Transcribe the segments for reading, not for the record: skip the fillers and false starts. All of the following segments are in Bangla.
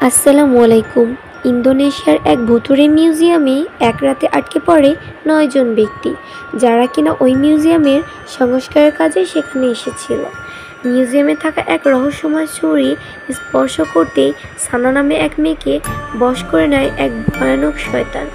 আসসালামু আলাইকুম। ইন্দোনেশিয়ার এক ভুতুড়ে মিউজিয়ামে এক রাতে আটকে পড়ে ৯ জন ব্যক্তি, যারা কিনা ওই মিউজিয়ামের সংস্কারের কাজে সেখানে এসেছিল। মিউজিয়ামে থাকা এক রহস্যময় ছুরি স্পর্শ করতেই সানা নামে এক মেয়েকে বশ করে নেয় এক ভয়ানক শয়তান,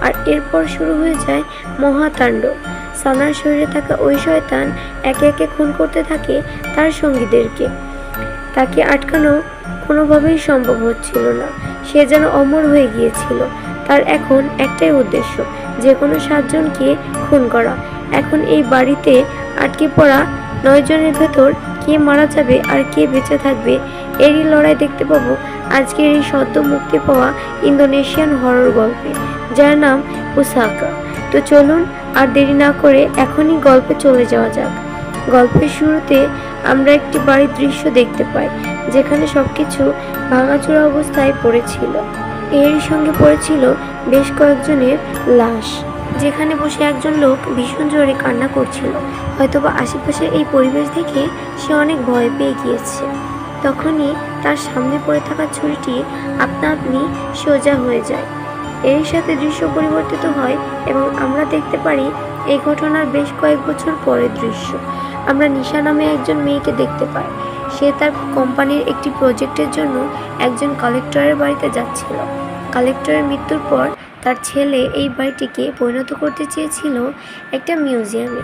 আর এরপর শুরু হয়ে যায় মহাতাণ্ডব। সানার শরীরে থাকা ওই শয়তান একে একে খুন করতে থাকে তার সঙ্গীদেরকে। তাকে আটকানো কোনোভাবেই সম্ভব হচ্ছিল না। সে যেন অমর হয়ে গিয়েছিল। তার এখন একটাই উদ্দেশ্য, যে কোনো 7 জনকে খুন করা। এখন এই বাড়িতে আটকে পড়া 9 জনের ভেতর কে মারা যাবে আর কে বেঁচে থাকবে, এরই লড়াই দেখতে পাবো আজকের এই সদ্য মুক্তি পাওয়া ইন্দোনেশিয়ান হরর গল্পে, যার নাম পুসাকা। তো চলুন আর দেরি না করে এখনই গল্পে চলে যাওয়া যাক। গল্পের শুরুতে আমরা একটি বাড়ির দৃশ্য দেখতে পাই, যেখানে সবকিছু ভাঙাচোরা অবস্থায় পড়েছিল। এরই সঙ্গে পড়েছিল বেশ কয়েকজনের লাশ, যেখানে বসে একজন লোক ভীষণ জোরে কান্না করছিল। হয়তোবা আশেপাশের এই পরিবেশ দেখে সে অনেক ভয় পেয়ে গিয়েছে। তখনই তার সামনে পড়ে থাকা ছুরিটি আপনা আপনি সোজা হয়ে যায়। এর সাথে দৃশ্য পরিবর্তিত হয় এবং আমরা দেখতে পারি এই ঘটনার বেশ কয়েক বছর পরের দৃশ্য। আমরা নিশা নামে একজন মেয়েকে দেখতে পাই। সে তার কোম্পানির একটি প্রজেক্টের জন্য একজন কালেক্টরের বাড়িতে যাচ্ছিল। কালেক্টরের মৃত্যুর পর তার ছেলে এই বাড়িটিকে পরিণত করতে চেয়েছিল একটা মিউজিয়ামে।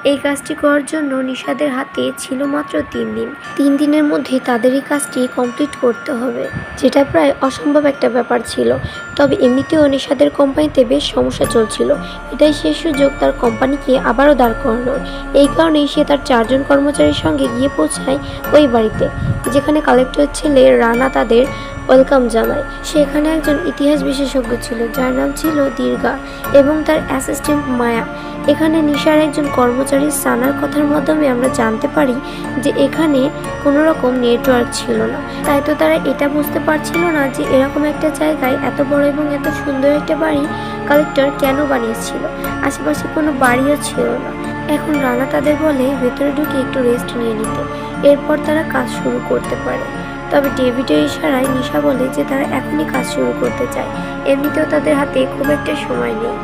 এই কাজটি করার জন্য নিশাদের হাতে ছিল মাত্র 3 দিন। 3 দিনের মধ্যে তাদের এই কাজটি কমপ্লিট করতে হবে, যেটা প্রায় অসম্ভব একটা ব্যাপার ছিল। তবে এমনিতেও নিশাদের কোম্পানিতে বেশ সমস্যা চলছিল। এটাই শেষ সুযোগ তার কোম্পানিকে আবারও দাঁড় করানোর। এই কারণেই সে তার 4 জন কর্মচারীর সঙ্গে গিয়ে পৌঁছায় ওই বাড়িতে, যেখানে কালেক্টরের ছেলে রানা তাদের ওয়েলকাম জানায়। সেখানে একজন ইতিহাস বিশেষজ্ঞ ছিল, যার নাম ছিল দীর্ঘা, এবং তার অ্যাসিস্ট্যান্ট মায়া। এখানে নিশার একজন কর্মচারী সানার কথার মাধ্যমে আমরা জানতে পারি যে এখানে কোনো রকম নেটওয়ার্ক ছিল না। তাই তো তারা এটা বুঝতে পারছিল না যে এরকম একটা জায়গায় এত বড় এবং এত সুন্দর একটা বাড়ি কালেক্টর কেন বানিয়েছিল। আশেপাশে কোনো বাড়িও ছিল না। এখন রানা তাদের বলে ভেতরে ঢুকে একটু রেস্ট নিয়ে নিতে, এরপর তারা কাজ শুরু করতে পারে। তবে ডেভিডের ইশারায় নিশা বলে যে তারা এখনই কাজ শুরু করতে চায়। এমনিতেও তাদের হাতে খুব একটা সময় নেই।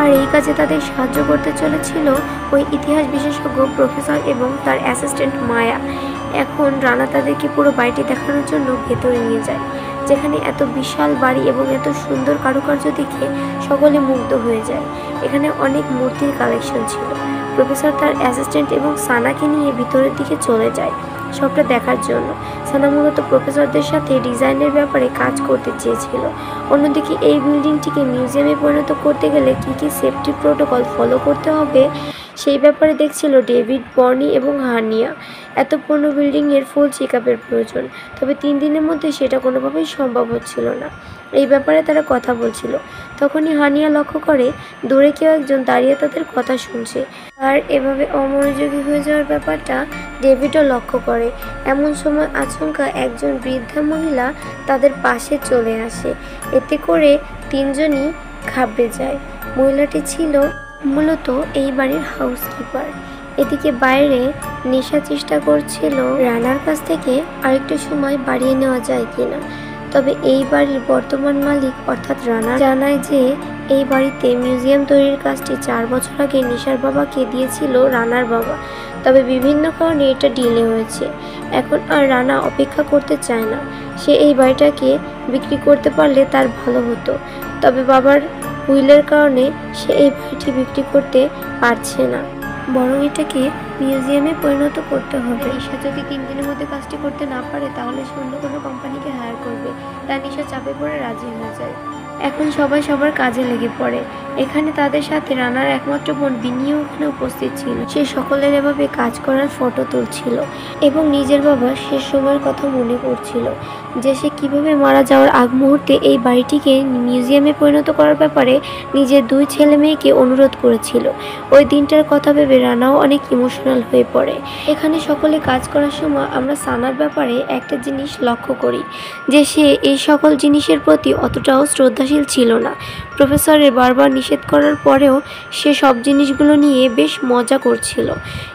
আর এই কাজে তাদের সাহায্য করতে চলেছিল ওই ইতিহাস বিশেষজ্ঞ প্রফেসর এবং তার অ্যাসিস্ট্যান্ট মায়া। এখন রানা তাদেরকে পুরো বাড়িটি দেখানোর জন্য ভেতরে নিয়ে যায়, যেখানে এত বিশাল বাড়ি এবং এত সুন্দর কারুকার্য দেখে সকলে মুগ্ধ হয়ে যায়। এখানে অনেক মূর্তির কালেকশন ছিল। প্রফেসর তার অ্যাসিস্ট্যান্ট এবং সানাকে নিয়ে ভিতরের দিকে চলে যায় সবটা দেখার জন্য। সানা মূলত প্রফেসরদের সাথে ডিজাইনের ব্যাপারে কাজ করতে চেয়েছিল। অন্যদিকে এই বিল্ডিংটিকে মিউজিয়ামে পরিণত করতে গেলে কী কী সেফটি প্রোটোকল ফলো করতে হবে সেই ব্যাপারে দেখছিল ডেভিড, বর্নি এবং হানিয়া। এত পুরনো বিল্ডিংয়ের ফুল চেকআপের প্রয়োজন, তবে 3 দিনের মধ্যে সেটা কোনোভাবেই সম্ভব হচ্ছিল না। এই ব্যাপারে তারা কথা বলছিল। তখনই হানিয়া লক্ষ্য করে দূরে কেউ একজন দাঁড়িয়ে তাদের কথা শুনছে। আর এভাবে অমনোযোগী হয়ে যাওয়ার ব্যাপারটা ডেভিডও লক্ষ্য করে। এমন সময় আচমকা একজন বৃদ্ধা মহিলা তাদের পাশে চলে আসে। এতে করে 3 জনই ঘাবড়ে যায়। মহিলাটি ছিল মূলত এই বাড়ির হাউসকিপার। এদিকে বাইরে নেশা চেষ্টা করছিল রানার কাছ থেকে আরেকটু সময় বাড়িয়ে নেওয়া যায় কিনা। তবে এই বাড়ির বর্তমান মালিক অর্থাৎ রানা জানায় যে এই বাড়িতে মিউজিয়াম তৈরির কাজটি 4 বছর আগে নিশার বাবাকে দিয়েছিল রানার বাবা। তবে বিভিন্ন কারণে এটা ডিলে হয়েছে। এখন আর রানা অপেক্ষা করতে চায় না। সে এই বাড়িটাকে বিক্রি করতে পারলে তার ভালো হতো। তবে বাবার উইলের কারণে সে এই বাড়িটি বিক্রি করতে পারছে না, বরং এটাকে মিউজিয়ামে পরিণত করতে হবে। নিশা যদি 3 দিনের মধ্যে কাজটি করতে না পারে, তাহলে সে অন্য কোনো কোম্পানিকে হায়ার করবে। তাই নিশা চাপে পড়ে রাজি হয়ে যায়। এখন সবাই সবার কাজে লেগে পড়ে। এখানে তাদের সাথে রানার একমাত্র বোন বিনিও এখানে উপস্থিত ছিল। সে সকলের এভাবে কাজ করার ফটো তুলছিল এবং নিজের বাবার শেষ সময়ের কথা মনে করছিল, যে সে কিভাবে মারা যাওয়ার আগ মুহূর্তে এই বাড়িটিকে মিউজিয়ামে পরিণত করার ব্যাপারে নিজের 2 ছেলে মেয়েকে অনুরোধ করেছিল। ওই দিনটার কথা ভেবে রানাও অনেক ইমোশনাল হয়ে পড়ে। এখানে সকলে কাজ করার সময় আমরা সানার ব্যাপারে একটা জিনিস লক্ষ্য করি, যে সে এই সকল জিনিসের প্রতি অতটাও শ্রদ্ধাশীল ছিল না। প্রফেসরের বারবার নিষেধ করার পরেও সে সব জিনিসগুলো নিয়ে বেশ মজা করছিল।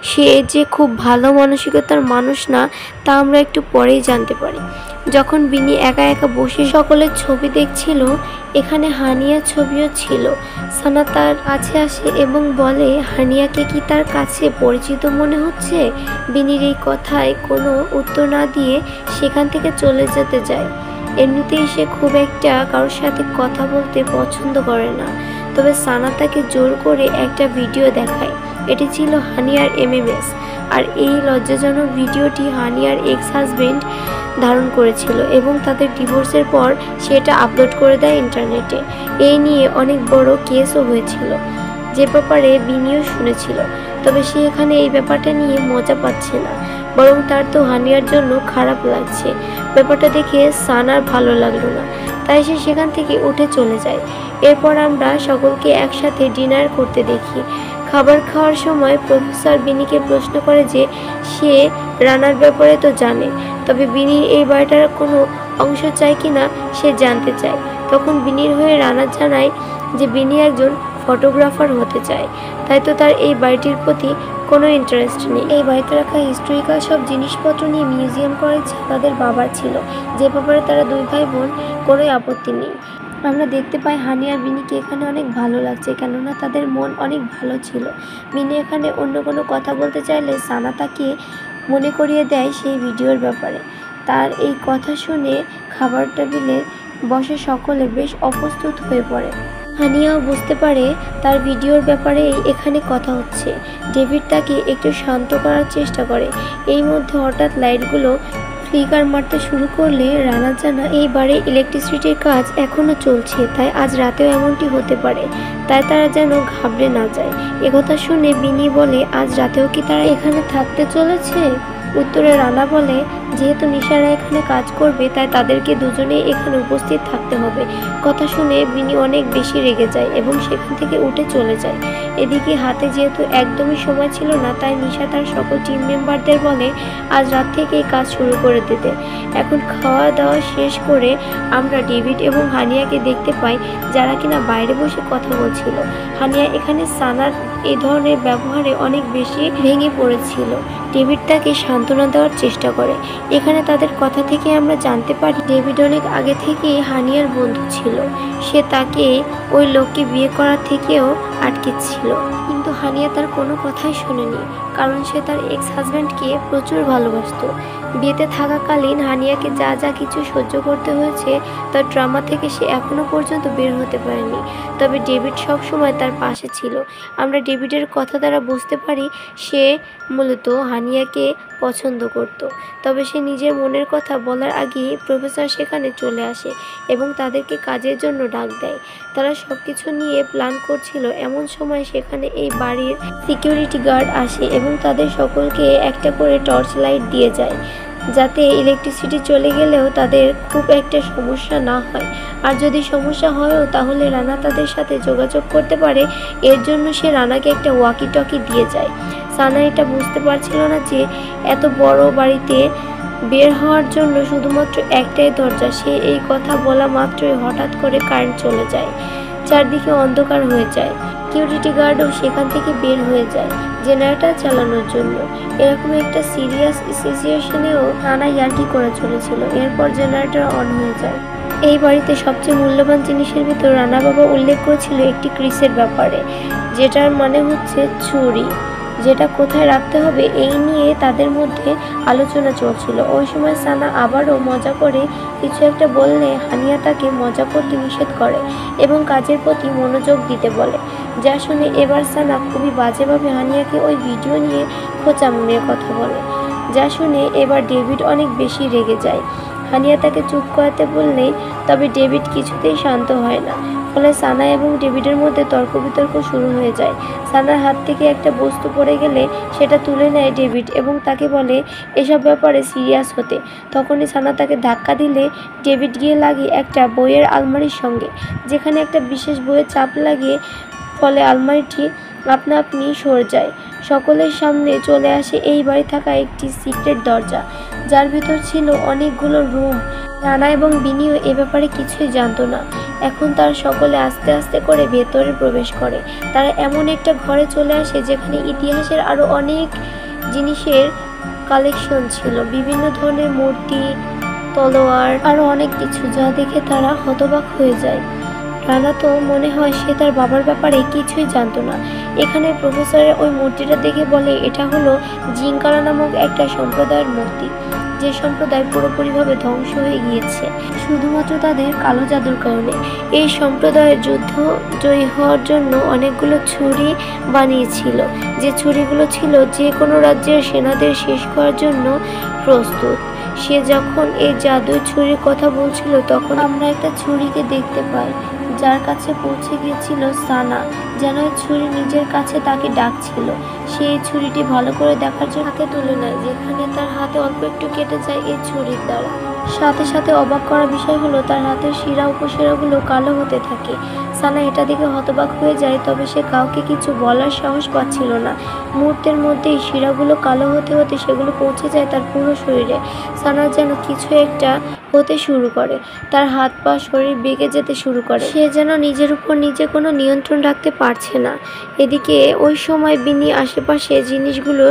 সে যে খুব ভালো মানসিকতার মানুষ না, তা আমরা একটু পরেই জানতে পারি। যখন বিনি একা একা বসে সকলের ছবি দেখছিল, এখানে হানিয়ার ছবিও ছিল। সানা তার কাছে আসে এবং বলে হানিয়াকে কি তার কাছে পরিচিত মনে হচ্ছে। বিনির এই কথায় কোনো উত্তর না দিয়ে সেখান থেকে চলে যেতে যায়। এমনিতেই সে খুব একটা কারোর সাথে কথা বলতে পছন্দ করে না, তবে সানা তাকে জোর করে একটা ভিডিও দেখায়। এটি ছিল হানিয়ার এমএমএস, আর এই লজ্জাজনক ভিডিওটি হানিয়ার এক্স হাজবেন্ড ধারণ করেছিল এবং তাদের ডিভোর্সের পর সেটা আপলোড করে দেয় ইন্টারনেটে। এই নিয়ে অনেক বড় কেসও হয়েছিল, যে ব্যাপারে বিনিও শুনেছিল। তবে সে এখানে এই ব্যাপারটা নিয়ে মজা পাচ্ছে না, বরং তার তো হানিয়ার জন্য খারাপ লাগছে। ব্যাপারটা দেখে সানার ভালো লাগলো না, তাই সে সেখান থেকে উঠে চলে যায়। এরপর আমরা সকলকে একসাথে ডিনার করতে দেখি। খাবার খাওয়ার সময় প্রফেসর বিনিকে প্রশ্ন করে যে সে রানার ব্যাপারে তো জানে, তবে বিনির এই বাড়িটার কোনো অংশ চায় কিনা সে জানতে চায়। তখন বিনির হয়ে রানা জানায় যে বিনি একজন ফটোগ্রাফার হতে চায়, তাই তো তার এই বাড়িটির প্রতি কোনো ইন্টারেস্ট নেই। এই বাড়িতে রাখা হিস্টোরিক্যাল সব জিনিসপত্র নিয়ে মিউজিয়াম করার ইচ্ছা তাদের বাবার ছিল, যে ব্যাপারে তারা দুই ভাই বোন কোনো আপত্তি নেই। আমরা দেখতে পাই হানি আর বিনিকে এখানে অনেক ভালো লাগছে, কেননা তাদের মন অনেক ভালো ছিল। বিনি এখানে অন্য কোনো কথা বলতে চাইলে সানা তাকে মনে করিয়ে দেয় সেই ভিডিওর ব্যাপারে। তার এই কথা শুনে খাবার টেবিলে বসে সকলে বেশ অপ্রস্তুত হয়ে পড়ে। হানিয়াও বুঝতে পারে তার ভিডিওর ব্যাপারে এখানে কথা হচ্ছে। ডেভিড তাকে একটু শান্ত করার চেষ্টা করে। এই মধ্যে হঠাৎ লাইটগুলো ফ্লিকার মারতে শুরু করলে রানা জানা এই বাড়ির ইলেকট্রিসিটির কাজ এখনও চলছে, তাই আজ রাতেও এমনটি হতে পারে, তাই তারা যেন ঘাবড়ে না যায়। একথা শুনে বিনি বলে আজ রাতেও কি তারা এখানে থাকতে চলেছে? উত্তরে রানা বলে যেহেতু নিশারা এখানে কাজ করবে তাই তাদেরকে দুজনেই এখানে উপস্থিত থাকতে হবে। কথা শুনে বিনি অনেক বেশি রেগে যায় এবং সেখান থেকে উঠে চলে যায়। এদিকে হাতে যেহেতু একদমই সময় ছিল না, তাই নিশা তার সকল টিম মেম্বারদের বলে আজ রাত থেকেই কাজ শুরু করে দিতে। এখন খাওয়া দাওয়া শেষ করে আমরা ডেভিড এবং হানিয়াকে দেখতে পাই, যারা কিনা বাইরে বসে কথা বলছিল। হানিয়া এখানে সানার এই ধরনের ব্যবহারে অনেক বেশি ভেঙে পড়েছিল। ডেভিড তাকে সান্ত্বনা দেওয়ার চেষ্টা করে। এখানে তাদের কথা থেকে আমরা জানতে পারি ডেভিড অনেক আগে থেকেই হানিয়ার বন্ধু ছিল। সে তাকে ওই লোককে বিয়ে করার থেকেও আটকেছিল, কিন্তু হানিয়া তার কোনো কথাই শোনেনি, কারণ সে তার এক্স হাজব্যান্ডকে প্রচুর ভালোবাসত। বিয়েতে থাকাকালীন হানিয়াকে যা যা কিছু সহ্য করতে হয়েছে তার ড্রামা থেকে সে এখনো পর্যন্ত বের হতে পারেনি, তবে ডেভিড সব সময় তার পাশে ছিল। আমরা ডেভিডের কথা দ্বারা বুঝতে পারি সে মূলত হানিয়াকে পছন্দ করত, তবে সে নিজের মনের কথা বলার আগেই প্রফেসর সেখানে চলে আসে এবং তাদেরকে কাজের জন্য ডাক দেয়। তারা সব কিছু নিয়ে প্ল্যান করছিল, এমন সময় সেখানে এই বাড়ির সিকিউরিটি গার্ড আসে এবং তাদের সকলকে একটা করে টর্চ লাইট দিয়ে যায়, যাতে ইলেকট্রিসিটি চলে গেলেও তাদের খুব একটা সমস্যা না হয়। আর যদি সমস্যা হয়ও তাহলে রানা তাদের সাথে যোগাযোগ করতে পারে, এর জন্য সে রানাকে একটা ওয়াকি টকি দিয়ে যায়। সানা এটা বুঝতে পারছিল না যে এত বড় বাড়িতে বের হওয়ার জন্য শুধুমাত্র একটাই দরজা। সে এই কথা বলা মাত্রই হঠাৎ করে কারেন্ট চলে যায়, চারদিকে অন্ধকার হয়ে যায়। সিকিউরিটি গার্ডও সেখান থেকে বের হয়ে যায় জেনারেটর চালানোর জন্য। এরকম একটা সিরিয়াস সিচুয়েশনেও নানা ইয়ার্কি করে চলেছিল। এরপর জেনারেটর অন হয়ে যায়। এই বাড়িতে সবচেয়ে মূল্যবান জিনিসের ভিতর রানা বাবা উল্লেখ করেছিল একটি ক্রিসের ব্যাপারে, যেটার মানে হচ্ছে ছুরি, যেটা কোথায় রাখতে হবে এই নিয়ে তাদের মধ্যে আলোচনা চলছিল। ওই সময় সানা আবারও মজা করে কিছু একটা বললে হানিয়া তাকে মজা করতে নিষেধ করে এবং কাজের প্রতি মনোযোগ দিতে বলে, যা শুনে এবার সানা খুবই বাজেভাবে হানিয়াকে ওই ভিডিও নিয়ে খোঁচামুনির কথা বলে, যা শুনে এবার ডেভিড অনেক বেশি রেগে যায়। হানিয়া তাকে চুপ করাতে বললেই তবে ডেভিড কিছুতেই শান্ত হয় না, ফলে সানা এবং ডেভিডের মধ্যে তর্ক বিতর্ক শুরু হয়ে যায়। সানার হাত থেকে একটা বস্তু পড়ে গেলে সেটা তুলে নেয় ডেভিড এবং তাকে বলে এসব ব্যাপারে সিরিয়াস হতে। তখনই সানা তাকে ধাক্কা দিলে ডেভিড গিয়ে লাগে একটা বইয়ের আলমারির সঙ্গে, যেখানে একটা বিশেষ বইয়ের চাপ লাগে, ফলে আলমারিটি আপনা আপনি সরে যায়। সকলের সামনে চলে আসে এই বাড়ি থাকা একটি সিক্রেট দরজা, যার ভিতর ছিল অনেকগুলো রুম। রানা এবং বিনিও এ ব্যাপারে কিছুই জানতো না। এখন তার সকলে আস্তে আস্তে করে ভেতরে প্রবেশ করে। তারা এমন একটা ঘরে চলে আসে যেখানে ইতিহাসের আরও অনেক জিনিসের কালেকশন ছিল, বিভিন্ন ধরনের মূর্তি, তলোয়ার আরো অনেক কিছু, যা দেখে তারা হতবাক হয়ে যায়। রানা তো মনে হয় সে তার বাবার ব্যাপারে কিছুই জানতো না। এখানে প্রফেসরের ওই মূর্তিটা দেখে বলে এটা হলো জিঙ্কারা নামক একটা সম্প্রদায়ের মূর্তি, যে সম্প্রদায় পুরোপুরিভাবে ধ্বংস হয়ে গিয়েছে শুধুমাত্র তাদের কালো জাদুর কারণে। এই সম্প্রদায়ের যুদ্ধ জয়ী হওয়ার জন্য অনেকগুলো ছুরি বানিয়েছিল, যে ছুরিগুলো ছিল যে কোনো রাজ্যের সেনাদের শেষ করার জন্য প্রস্তুত। সে যখন এই জাদুই ছুরির কথা বলছিল তখন আমরা একটা ছুরিকে দেখতে পাই, যার কাছে পৌঁছে গিয়েছিল সানা, যেন ছুরি নিজের কাছে তাকে ডাকছিল। সে এই ছুরিটি ভালো করে দেখার জন্য হাতে তুলে নেয়, যেখানে তার হাতে অল্প একটু কেটে যায় এই ছুরির দ্বারা। সাথে সাথে অবাক করা বিষয় হলো তার হাতের শিরা উপশিরাগুলো কালো হতে থাকে। সানা এটা দেখে হতবাক হয়ে যায়, তবে সে কাউকে কিছু বলার সাহস পাচ্ছিল না। মুহূর্তের মধ্যেই শিরাগুলো কালো হতে হতে সেগুলো পৌঁছে যায় তার পুরো শরীরে। সানা যেন কিছু একটা হতে শুরু করে, তার হাত পা শরীর বেঁকে যেতে শুরু করে। সে যেন নিজের উপর নিজে কোনো নিয়ন্ত্রণ রাখতে পারছে না। এদিকে ওই সময় বিনি আশেপাশে জিনিসগুলো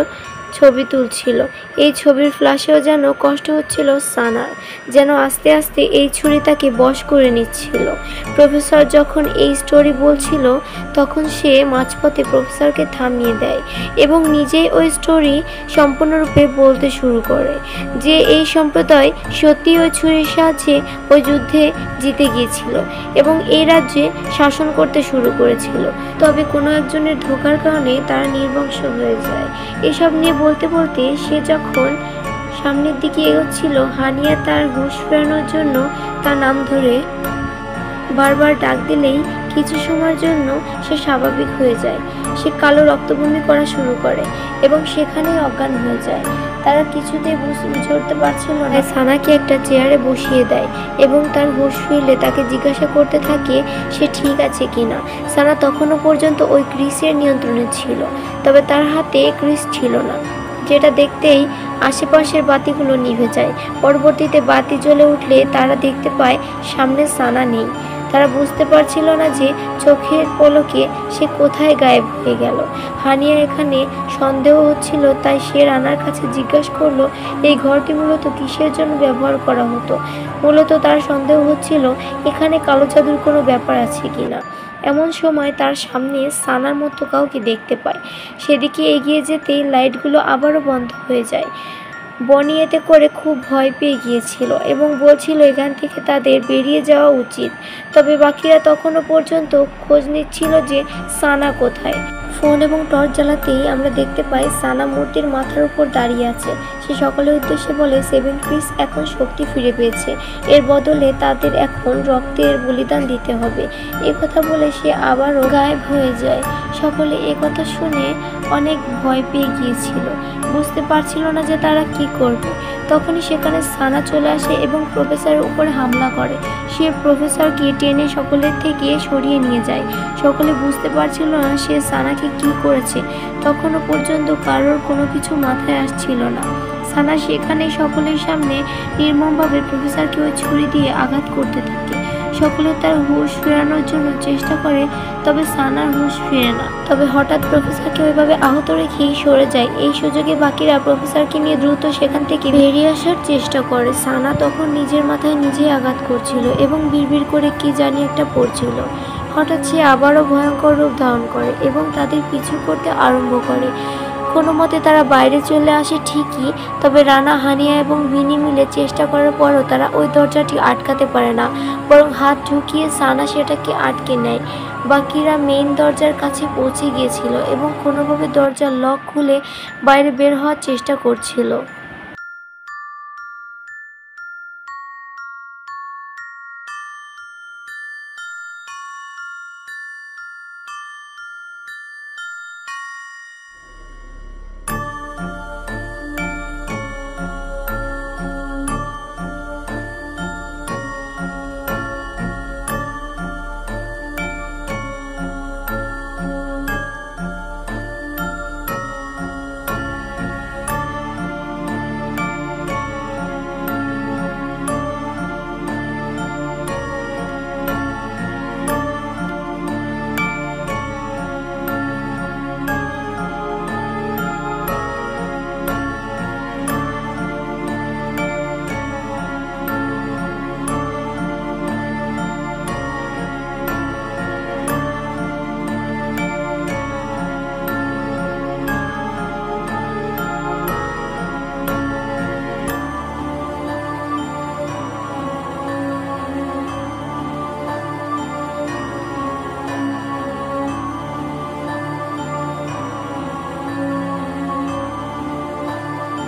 ছবি তুলছিল। এই ছবির ফ্ল্যাশেও যেন কষ্ট হচ্ছিল সানার, যেন আস্তে আস্তে এই ছুরি তাকে বশ করে নিচ্ছিল। প্রফেসর যখন এই স্টোরি বলছিল তখন সে মাঝপথে প্রফেসরকে থামিয়ে দেয় এবং নিজেই ওই স্টোরি সম্পূর্ণরূপে বলতে শুরু করে যে এই সম্প্রদায় সত্যি ওই ছুরির সাহায্যে ওই যুদ্ধে জিতে গিয়েছিল এবং এই রাজ্যে শাসন করতে শুরু করেছিল, তবে কোনো একজনের ধোঁকার কারণে তারা নির্বংশ হয়ে যায়। এসব নিয়ে বলতে বলতে সে যখন সামনের দিকে এগোচ্ছিল, হানিয়া তার হুঁশ ফেরানোর জন্য তার নাম ধরে বারবার ডাক দিলেই কিছু সময়ের জন্য সে স্বাভাবিক হয়ে যায়। সে কালো রক্তবমি করা শুরু করে এবং সেখানেই অজ্ঞান হয়ে যায়। তারা কিছুতেই বুঝে উঠতে পারছিল না। সানাকে একটা চেয়ারে বসিয়ে দেয় এবং তার হুঁশ ফিরলে তাকে জিজ্ঞাসা করতে থাকে সে ঠিক আছে কিনা। সানা তখনও পর্যন্ত ওই ক্রিসের নিয়ন্ত্রণে ছিল, তবে তার হাতে ক্রিস ছিল না, যেটা দেখতেই আশেপাশের বাতিগুলো নিভে যায়। পরবর্তীতে বাতি জ্বলে উঠলে তারা দেখতে পায় সামনে সানা নেই। তারা বুঝতে পারছিল না যে চোখের পলকে সে কোথায় গায়েব হয়ে গেল। হানিয়া এখানে সন্দেহ হচ্ছিল, তাই সে রানার কাছে জিজ্ঞাসা করলো এই ঘরটি মূলত কিসের জন্য ব্যবহার করা হতো। মূলত তার সন্দেহ হচ্ছিল এখানে কালো জাদুর কোনো ব্যাপার আছে কিনা। এমন সময় তার সামনে সানার মতো কাউকে দেখতে পায়। সেদিকে এগিয়ে যেতেই লাইটগুলো আবারও বন্ধ হয়ে যায়। বনি এতে করে খুব ভয় পেয়ে গিয়েছিল এবং বলছিল এখান থেকে তাদের বেরিয়ে যাওয়া উচিত, তবে বাকিরা তখনও পর্যন্ত খোঁজ নিচ্ছিল যে সানা কোথায়। ফোন এবং টর্চ জ্বালাতেই আমরা দেখতে পাই সানা মূর্তির মাথার উপর দাঁড়িয়ে আছে। সে সকলের উদ্দেশ্যে বলে সেভেন ক্রিস এখন শক্তি ফিরে পেয়েছে, এর বদলে তাদের এখন রক্তের বলিদান দিতে হবে। কথা বলে সে আবারও গায়েব হয়ে যায়। সকলে কথা শুনে অনেক ভয় পেয়ে গিয়েছিল, বুঝতে পারছিল না যে তারা কি করবে। তখনই সেখানে সানা চলে আসে এবং প্রফেসরের উপরে হামলা করে। সে প্রফেসরকে টেনে সকলের থেকে সরিয়ে নিয়ে যায়। সকলে বুঝতে পারছিল না সে সানাকে কি করেছে। তখনও পর্যন্ত কারোর কোনো কিছু মাথায় আসছিল না। সানা সেখানে সকলের সামনে নির্মমভাবে প্রফেসরকে ওই ছুরি দিয়ে আঘাত করতে থাকে। সকলে তার হুঁশ ফেরানোর জন্য চেষ্টা করে, তবে সানার হুঁশ ফিরে না। তবে হঠাৎ প্রফেসরকে ওইভাবে আহত রেখেই সরে যায়। এই সুযোগে বাকিরা প্রফেসরকে নিয়ে দ্রুত সেখান থেকে বেরিয়ে আসার চেষ্টা করে। সানা তখন নিজের মাথায় নিজেই আঘাত করছিল এবং বিড়বিড় করে কি জানি একটা পড়ছিল। হঠাৎ সে আবারও ভয়ঙ্কর রূপ ধারণ করে এবং তাদের পিছু করতে আরম্ভ করে। কোনো মতে তারা বাইরে চলে আসে ঠিকই, তবে রানা, হানিয়া এবং ভিনি মিলে চেষ্টা করার পরও তারা ওই দরজাটি আটকাতে পারে না, বরং হাত ঢুকিয়ে সানা সেটাকে আটকে নেয়। বাকিরা মেইন দরজার কাছে পৌঁছে গিয়েছিল এবং কোনোভাবে দরজার লক খুলে বাইরে বের হওয়ার চেষ্টা করছিল।